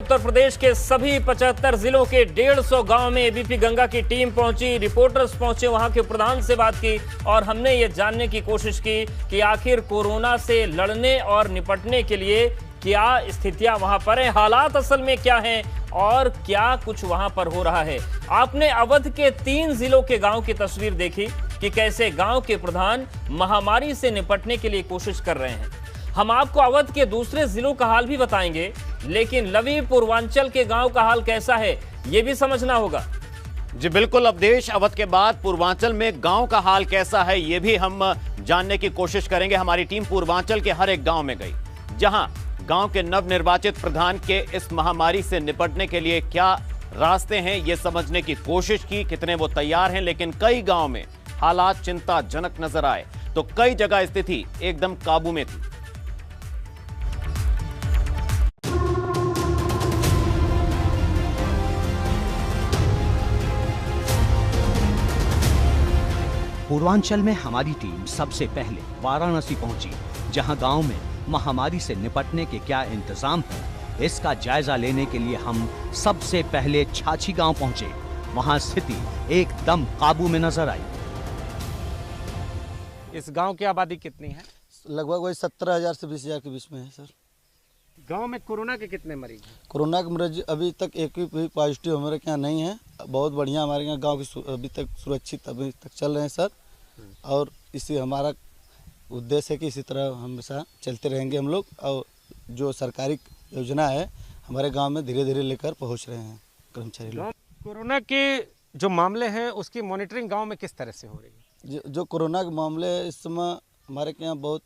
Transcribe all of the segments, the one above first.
उत्तर प्रदेश के सभी 75 जिलों के 150 गांव में एबीपी गंगा की टीम पहुंची, रिपोर्टर्स पहुंचे, वहां के प्रधान से बात की और हमने ये जानने की कोशिश की कि आखिर कोरोना से लड़ने और निपटने के लिए क्या स्थितियां वहां पर हैं, हालात असल में क्या हैं और क्या कुछ वहां पर हो रहा है। आपने अवध के 3 जिलों के गांव की तस्वीर देखी कि कैसे गांव के प्रधान महामारी से निपटने के लिए कोशिश कर रहे हैं। हम आपको अवध के दूसरे जिलों का हाल भी बताएंगे, लेकिन लवी पूर्वांचल के गांव का हाल कैसा है यह भी समझना होगा। जी बिल्कुल अवधेश, अवध के बाद पूर्वांचल में गांव का हाल कैसा है ये भी हम जानने की कोशिश करेंगे। हमारी टीम पूर्वांचल के हर एक गांव में गई, जहां गांव के नवनिर्वाचित प्रधान के इस महामारी से निपटने के लिए क्या रास्ते हैं ये समझने की कोशिश की, कितने वो तैयार हैं। लेकिन कई गांव में हालात चिंताजनक नजर आए तो कई जगह स्थिति एकदम काबू में थी। पूर्वांचल में हमारी टीम सबसे पहले वाराणसी पहुंची, जहां गांव में महामारी से निपटने के क्या इंतजाम है इसका जायजा लेने के लिए हम सबसे पहले छाछी गांव पहुंचे। वहां स्थिति एकदम काबू में नजर आई। इस गांव की आबादी कितनी है? लगभग वही 17,000 से 20,000 के बीच में है सर। गांव में कोरोना के कितने मरीज हैं? कोरोना के मरीज अभी तक एक भी पॉजिटिव हमारे यहाँ नहीं है। बहुत बढ़िया हमारे यहाँ गांव की अभी तक सुरक्षित अभी तक चल रहे हैं सर। और इसी हमारा उद्देश्य है कि इसी तरह हमेशा चलते रहेंगे हम लोग। और जो सरकारी योजना है हमारे गांव में धीरे धीरे लेकर पहुंच रहे हैं कर्मचारी लोग। कोरोना के जो मामले हैं उसकी मॉनिटरिंग गांव में किस तरह से हो रही है? जो कोरोना के मामले है इस समय हमारे यहाँ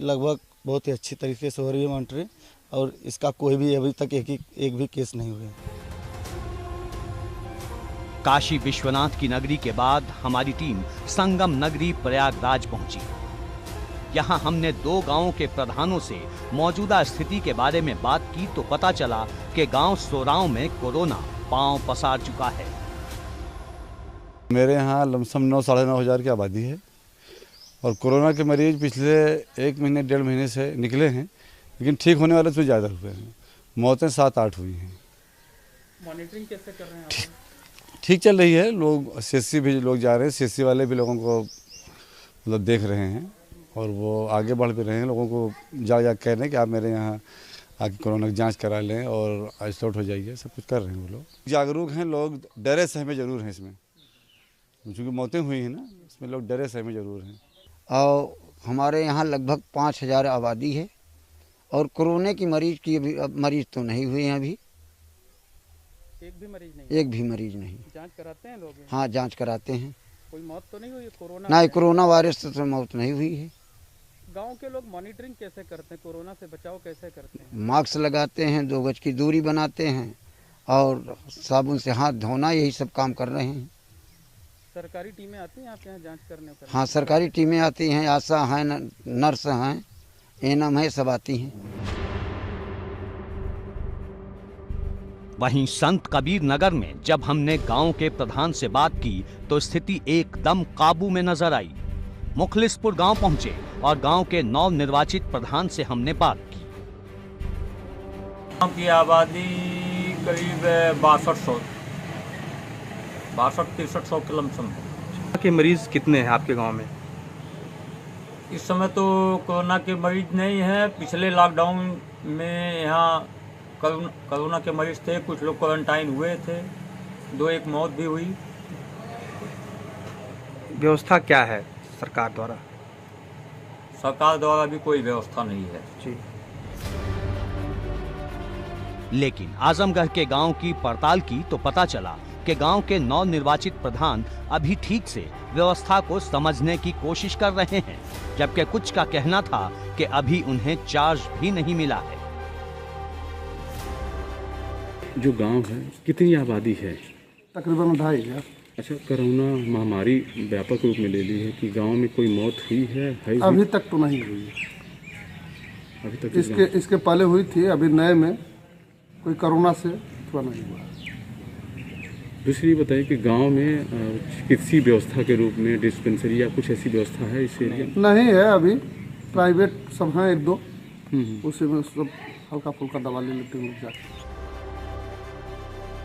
लगभग बहुत ही अच्छी तरीके से हो रही है मॉनिटरिंग। और इसका कोई भी अभी तक एक भी केस नहीं हुए। काशी विश्वनाथ की नगरी के बाद हमारी टीम संगम नगरी प्रयागराज पहुंची। यहां हमने 2 गांवों के प्रधानों से मौजूदा स्थिति के बारे में बात की तो पता चला कि गांव सोराव में कोरोना पांव पसार चुका है। मेरे यहाँ लमसम 9-9.5 हज़ार की आबादी है और कोरोना के मरीज पिछले 1 महीने 1.5 महीने से निकले हैं, लेकिन ठीक होने वाले तो ज़्यादा हुए हैं। मौतें 7-8 हुई हैं। मॉनिटरिंग कैसे कर रहे हैं आप? ठीक चल रही है। लोग सीएससी भी लोग जा रहे हैं, सीएससी वाले भी लोगों को मतलब देख रहे हैं और वो आगे बढ़ भी रहे हैं। लोगों को जा कह रहे हैं कि आप मेरे यहाँ आके कोरोना की जांच करा लें और आइसोलेट हो जाइए। सब कुछ कर रहे हैं वो लोग। जागरूक हैं लोग, डरे सहमे जरूर हैं इसमें, क्योंकि मौतें हुई हैं ना, इसमें लोग डरे सहमे जरूर हैं। और हमारे यहाँ लगभग 5,000 आबादी है और कोरोना की मरीज तो नहीं हुए हैं अभी। एक भी मरीज नहीं? एक भी मरीज नहीं। जांच कराते हैं लोग? हाँ, जांच कराते हैं। कोई मौत तो नहीं हुई कोरोना? नहीं, कोरोना वायरस से तो मौत नहीं हुई है। गांव के लोग मॉनिटरिंग कैसे करते हैं, कोरोना से बचाव कैसे करते हैं? मास्क लगाते हैं, 2 गज की दूरी बनाते हैं और साबुन से हाथ धोना, यही सब काम कर रहे हैं। सरकारी टीमें आती हैं आपके यहाँ जांच करने? हाँ, सरकारी टीमें आती हैं, आशा हैं, नर्स हैं, एएनएम है, सब आती हैं। वहीं संत कबीर नगर में जब हमने गांव के प्रधान से बात की तो स्थिति एकदम काबू में नजर आई। मुखलिसपुर गांव पहुंचे और गांव के नवनिर्वाचित प्रधान से हमने बात की। गांव की आबादी करीब 62-63 के लमसम है। के मरीज कितने हैं आपके गांव में? इस समय तो कोरोना के मरीज नहीं है। पिछले लॉकडाउन में यहाँ कोरोना के मरीज थे, कुछ लोग क्वारंटाइन हुए थे, 2-1 मौत भी हुई। व्यवस्था क्या है सरकार द्वारा? सरकार द्वारा भी कोई व्यवस्था नहीं है जी। लेकिन आजमगढ़ के गांव की पड़ताल की तो पता चला कि गांव के नवनिर्वाचित प्रधान अभी ठीक से व्यवस्था को समझने की कोशिश कर रहे हैं, जबकि कुछ का कहना था कि अभी उन्हें चार्ज भी नहीं मिला है। जो गांव है कितनी आबादी है? तकरीबन 2,500। अच्छा, कोरोना महामारी व्यापक रूप में ले ली है कि गांव में कोई मौत हुई है? अभी तक तो नहीं हुई। अभी तक इसके पहले हुई थी, अभी नए में कोई कोरोना से थोड़ा नहीं हुआ। दूसरी बताइए कि गांव में चिकित्सीय व्यवस्था के रूप में डिस्पेंसरी या कुछ ऐसी व्यवस्था है इस एरिया में? नहीं है, अभी प्राइवेट सब हैं 1-2, उसी में सब हल्का फुल्का दवा ले लेते हैं।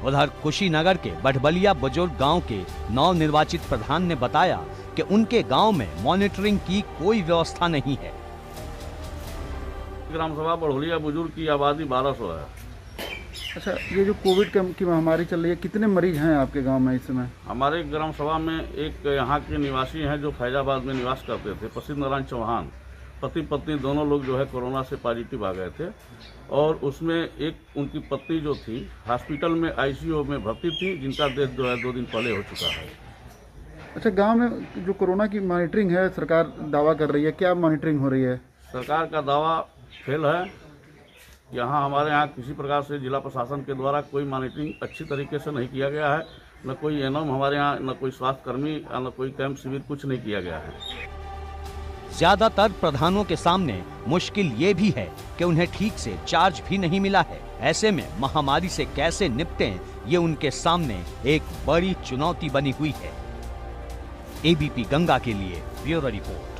उधर कुशीनगर के बढ़बलिया बुजुर्ग गांव के नवनिर्वाचित प्रधान ने बताया कि उनके गांव में मॉनिटरिंग की कोई व्यवस्था नहीं है। ग्राम सभा बढ़बलिया बुजुर्ग की आबादी 1200 है। अच्छा, ये जो कोविड की महामारी चल रही है, कितने मरीज हैं आपके गांव में इस समय? हमारे ग्राम सभा में एक यहाँ के निवासी हैं जो फैजाबाद में निवास करते थे, प्रसिद्ध नारायण चौहान, पति पत्नी दोनों लोग जो है कोरोना से पॉजिटिव आ गए थे और उसमें एक उनकी पत्नी जो थी हॉस्पिटल में आईसीयू में भर्ती थी, जिनका डेथ जो है 2 दिन पहले हो चुका है। अच्छा, गांव में जो कोरोना की मॉनिटरिंग है सरकार दावा कर रही है, क्या मॉनिटरिंग हो रही है? सरकार का दावा फेल है। यहाँ हमारे यहाँ किसी प्रकार से जिला प्रशासन के द्वारा कोई मॉनिटरिंग अच्छी तरीके से नहीं किया गया है, न कोई एनएम हमारे यहाँ, न कोई स्वास्थ्य कर्मी, न कोई कैंप शिविर, कुछ नहीं किया गया है। ज्यादातर प्रधानों के सामने मुश्किल ये भी है कि उन्हें ठीक से चार्ज भी नहीं मिला है। ऐसे में महामारी से कैसे निपटें, ये उनके सामने एक बड़ी चुनौती बनी हुई है। एबीपी गंगा के लिए ब्यूरो रिपोर्ट।